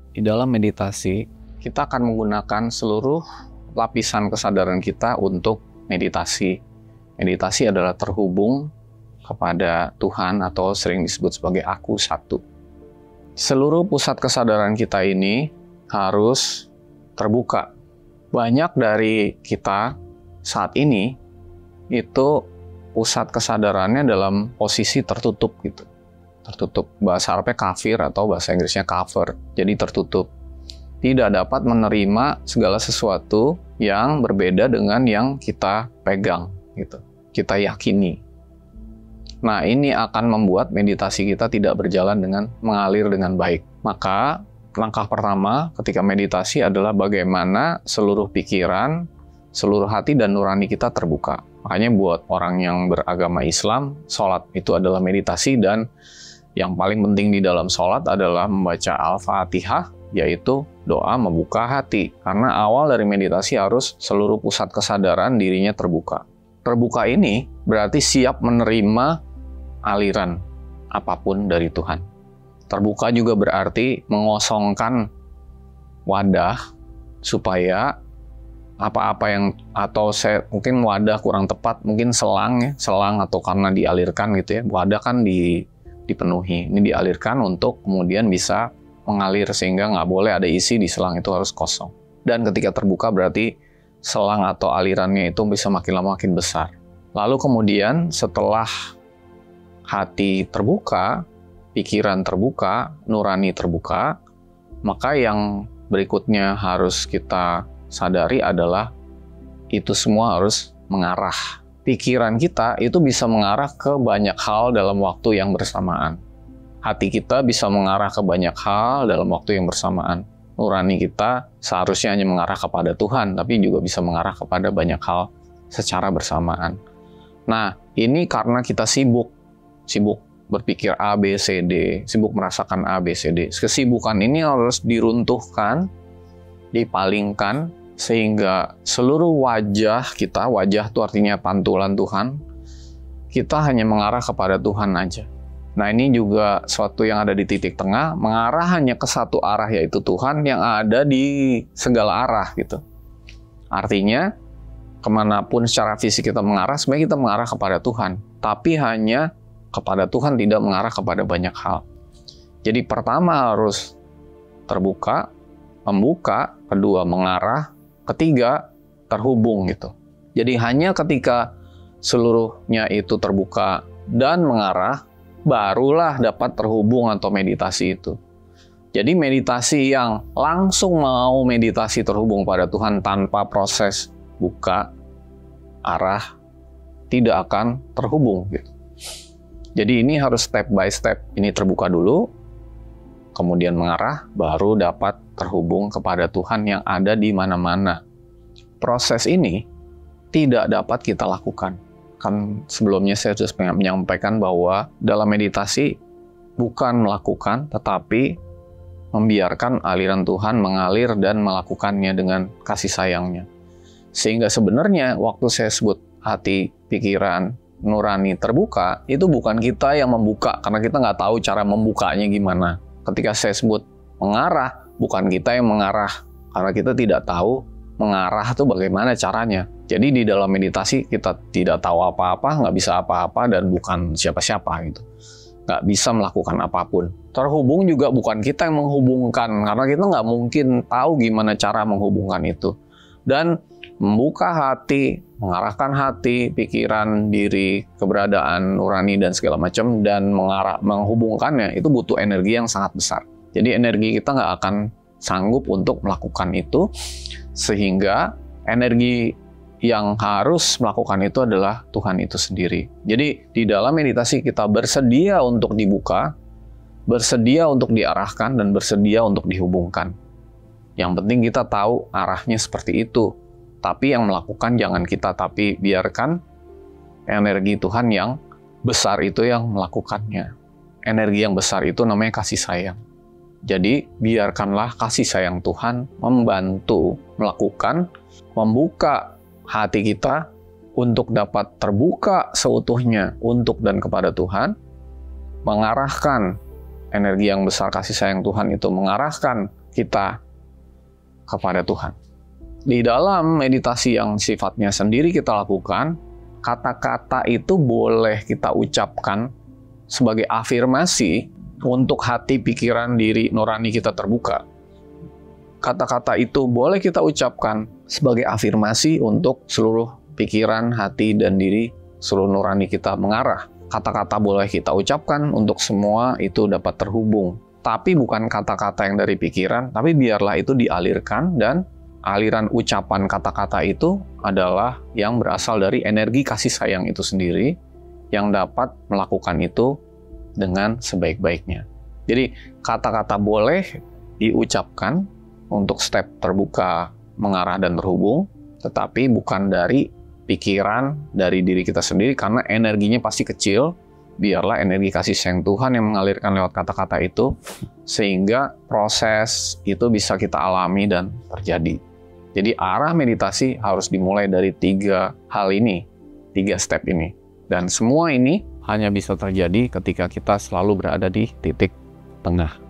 Di dalam meditasi, kita akan menggunakan seluruh lapisan kesadaran kita untuk meditasi. Meditasi adalah terhubung kepada Tuhan atau sering disebut sebagai aku satu. Seluruh pusat kesadaran kita ini harus terbuka. Banyak dari kita saat ini itu pusat kesadarannya dalam posisi tertutup gitu. Tertutup, bahasa Arabnya kafir atau bahasa Inggrisnya cover, jadi tertutup. Tidak dapat menerima segala sesuatu yang berbeda dengan yang kita pegang gitu, kita yakini. Nah, ini akan membuat meditasi kita tidak berjalan dengan mengalir dengan baik. Maka langkah pertama ketika meditasi adalah bagaimana seluruh pikiran, seluruh hati dan nurani kita terbuka. Makanya buat orang yang beragama Islam, sholat itu adalah meditasi, dan yang paling penting di dalam sholat adalah membaca Al-Fatihah, yaitu doa membuka hati. Karena awal dari meditasi harus seluruh pusat kesadaran dirinya terbuka. Terbuka ini berarti siap menerima aliran apapun dari Tuhan. Terbuka juga berarti mengosongkan wadah supaya apa-apa yang, atau mungkin wadah kurang tepat, mungkin selang atau karena dialirkan gitu ya. Wadah kan dipenuhi, ini dialirkan untuk kemudian bisa mengalir, sehingga nggak boleh ada isi di selang, itu harus kosong. Dan ketika terbuka berarti selang atau alirannya itu bisa makin lama makin besar. Lalu kemudian setelah hati terbuka, pikiran terbuka, nurani terbuka, maka yang berikutnya harus kita sadari adalah itu semua harus mengarah. Pikiran kita itu bisa mengarah ke banyak hal dalam waktu yang bersamaan. Hati kita bisa mengarah ke banyak hal dalam waktu yang bersamaan. Nurani kita seharusnya hanya mengarah kepada Tuhan, tapi juga bisa mengarah kepada banyak hal secara bersamaan. Nah, ini karena kita sibuk berpikir A, B, C, D, sibuk merasakan A, B, C, D. Kesibukan ini harus diruntuhkan, dipalingkan, sehingga seluruh wajah kita, wajah itu artinya pantulan Tuhan, kita hanya mengarah kepada Tuhan aja. Nah, ini juga suatu yang ada di titik tengah, mengarah hanya ke satu arah, yaitu Tuhan yang ada di segala arah gitu. Artinya, kemanapun secara fisik kita mengarah, sebenarnya kita mengarah kepada Tuhan, tapi hanya kepada Tuhan, tidak mengarah kepada banyak hal. Jadi pertama harus terbuka, membuka, kedua mengarah, ketiga terhubung gitu. Jadi hanya ketika seluruhnya itu terbuka dan mengarah, barulah dapat terhubung atau meditasi itu. Jadi meditasi yang langsung mau meditasi terhubung pada Tuhan tanpa proses buka, arah, tidak akan terhubung gitu. Jadi ini harus step by step. Ini terbuka dulu, kemudian mengarah, baru dapat terhubung kepada Tuhan yang ada di mana-mana. Proses ini tidak dapat kita lakukan. Kan sebelumnya saya sudah menyampaikan bahwa dalam meditasi bukan melakukan, tetapi membiarkan aliran Tuhan mengalir dan melakukannya dengan kasih sayangnya. Sehingga sebenarnya waktu saya sebut hati, pikiran, nurani terbuka, itu bukan kita yang membuka, karena kita nggak tahu cara membukanya gimana. Ketika saya sebut mengarah, bukan kita yang mengarah, karena kita tidak tahu mengarah itu bagaimana caranya. Jadi di dalam meditasi kita tidak tahu apa-apa, nggak bisa apa-apa, dan bukan siapa-siapa gitu. Nggak bisa melakukan apapun. Terhubung juga bukan kita yang menghubungkan, karena kita nggak mungkin tahu gimana cara menghubungkan itu. Dan membuka hati, mengarahkan hati, pikiran, diri, keberadaan, nurani, dan segala macam, dan menghubungkannya, itu butuh energi yang sangat besar. Jadi energi kita nggak akan sanggup untuk melakukan itu, sehingga energi yang harus melakukan itu adalah Tuhan itu sendiri. Jadi di dalam meditasi kita bersedia untuk dibuka, bersedia untuk diarahkan, dan bersedia untuk dihubungkan. Yang penting kita tahu arahnya seperti itu. Tapi yang melakukan jangan kita, tapi biarkan energi Tuhan yang besar itu yang melakukannya. Energi yang besar itu namanya kasih sayang. Jadi biarkanlah kasih sayang Tuhan membantu melakukan, membuka hati kita untuk dapat terbuka seutuhnya untuk dan kepada Tuhan, mengarahkan energi yang besar kasih sayang Tuhan itu, mengarahkan kita kepada Tuhan. Di dalam meditasi yang sifatnya sendiri kita lakukan, kata-kata itu boleh kita ucapkan sebagai afirmasi untuk hati, pikiran, diri nurani kita terbuka. Kata-kata itu boleh kita ucapkan sebagai afirmasi untuk seluruh pikiran, hati, dan diri seluruh nurani kita mengarah. Kata-kata boleh kita ucapkan untuk semua itu dapat terhubung. Tapi bukan kata-kata yang dari pikiran, tapi biarlah itu dialirkan, dan aliran ucapan kata-kata itu adalah yang berasal dari energi kasih sayang itu sendiri yang dapat melakukan itu dengan sebaik-baiknya. Jadi kata-kata boleh diucapkan untuk step terbuka, mengarah dan terhubung, tetapi bukan dari pikiran, dari diri kita sendiri, karena energinya pasti kecil. Biarlah energi kasih sayang Tuhan yang mengalirkan lewat kata-kata itu, sehingga proses itu bisa kita alami dan terjadi. Jadi arah meditasi harus dimulai dari 3 hal ini, 3 step ini. Dan semua ini hanya bisa terjadi ketika kita selalu berada di titik tengah.